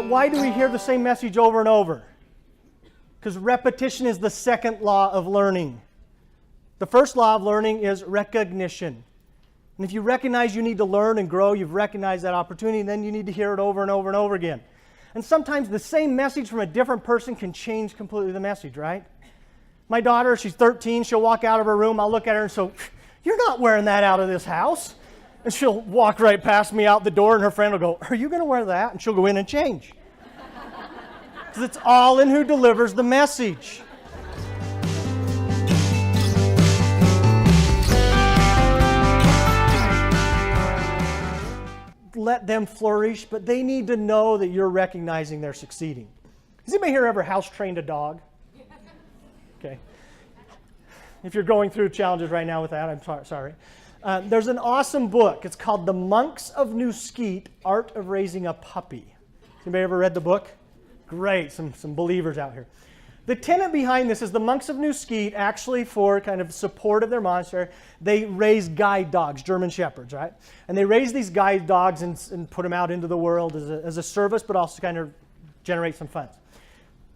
But why do we hear the same message over and over? Because repetition is the second law of learning. The first law of learning is recognition. And if you recognize you need to learn and grow, you've recognized that opportunity, and then you need to hear it over and over and over again. And sometimes the same message from a different person can change completely the message, right? My daughter, she's 13, she'll walk out of her room, I'll look at her and say, "You're not wearing that out of this house." And she'll walk right past me out the door, and her friend will go, "Are you going to wear that?" And she'll go in and change. Because it's all in who delivers the message. Let them flourish, but they need to know that you're recognizing they're succeeding. Has anybody here ever house trained a dog? Okay. If you're going through challenges right now with that, I'm sorry. There's an awesome book. It's called The Monks of New Skeet, Art of Raising a Puppy. Anybody ever read the book? Great, some believers out here. The tenet behind this is the monks of New Skeet, actually for kind of support of their monastery, they raise guide dogs, German shepherds, right? And they raise these guide dogs and put them out into the world as a service, but also kind of generate some funds.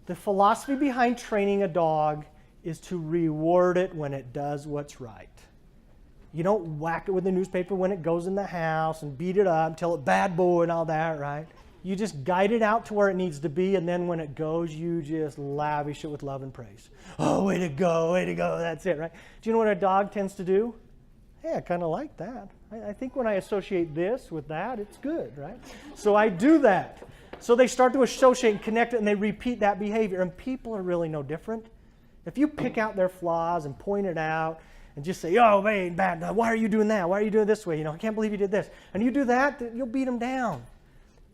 The philosophy behind training a dog is to reward it when it does what's right. You don't whack it with the newspaper when it goes in the house and beat it up, tell it bad boy and all that, right? You just guide it out to where it needs to be, and then when it goes, you just lavish it with love and praise. Oh, way to go, that's it, right? Do you know what a dog tends to do? Hey, I kind of like that. I think when I associate this with that, it's good, right? So I do that. So they start to associate and connect it, and they repeat that behavior, and people are really no different. If you pick out their flaws and point it out, and just say, "Oh, man, bad. Why are you doing that? Why are you doing it this way? You know, I can't believe you did this." And you do that, you'll beat them down.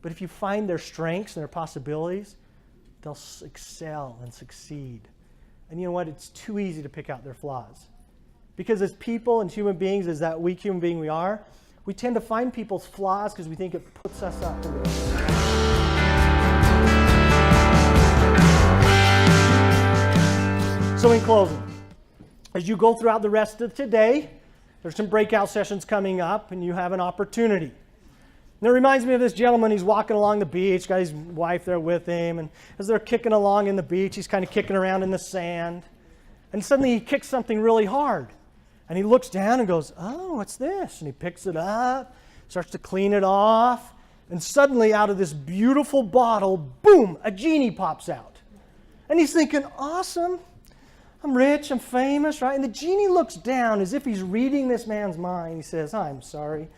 But if you find their strengths and their possibilities, they'll excel and succeed. And you know what? It's too easy to pick out their flaws. Because as people and human beings, as that weak human being we are, we tend to find people's flaws because we think it puts us up. So in closing, as you go throughout the rest of today, there's some breakout sessions coming up, and you have an opportunity. And it reminds me of this gentleman. He's walking along the beach, got his wife there with him, and as they're kicking along in the beach, he's kind of kicking around in the sand, and suddenly he kicks something really hard, and he looks down and goes, "Oh, what's this?" And he picks it up, starts to clean it off, and suddenly out of this beautiful bottle, boom, a genie pops out. And he's thinking, "Awesome. I'm rich, I'm famous," right? And the genie looks down as if he's reading this man's mind. He says, "I'm sorry.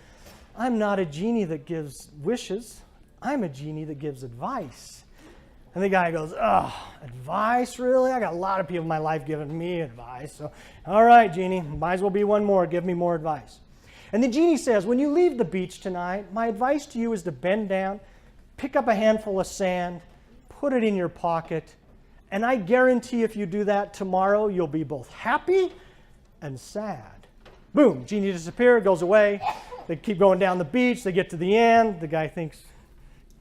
I'm not a genie that gives wishes. I'm a genie that gives advice." And the guy goes, "Oh, advice, really? I got a lot of people in my life giving me advice. So, all right, genie, might as well be one more. Give me more advice." And the genie says, "When you leave the beach tonight, my advice to you is to bend down, pick up a handful of sand, put it in your pocket, and I guarantee if you do that tomorrow, you'll be both happy and sad." Boom, genie disappears, goes away. They keep going down the beach. They get to the end. The guy thinks,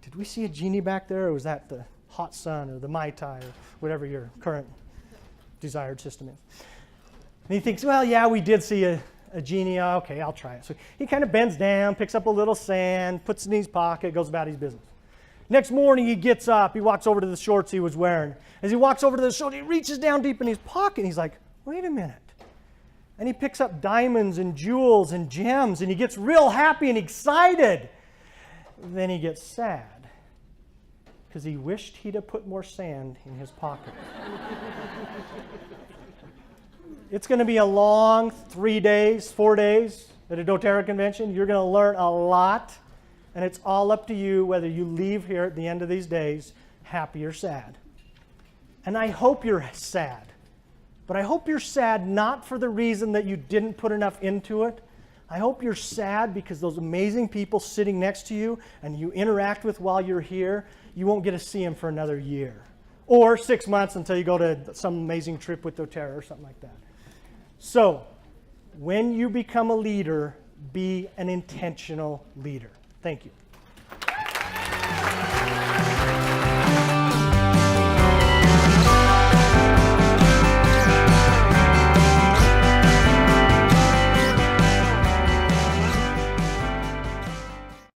"Did we see a genie back there, or was that the hot sun or the Mai Tai or whatever your current desired system is?" And he thinks, "Well, yeah, we did see a genie. Okay, I'll try it." So he kind of bends down, picks up a little sand, puts it in his pocket, goes about his business. Next morning, he gets up. He walks over to the shorts he was wearing. As he walks over to the shorts, he reaches down deep in his pocket, and he's like, "Wait a minute." And he picks up diamonds and jewels and gems, and he gets real happy and excited. Then he gets sad because he wished he'd have put more sand in his pocket. It's going to be a long 3 days, 4 days at a doTERRA convention. You're going to learn a lot, and it's all up to you whether you leave here at the end of these days happy or sad. And I hope you're sad. But I hope you're sad not for the reason that you didn't put enough into it. I hope you're sad because those amazing people sitting next to you and you interact with while you're here, you won't get to see them for another year. Or 6 months until you go to some amazing trip with doTERRA or something like that. So, when you become a leader, be an intentional leader. Thank you.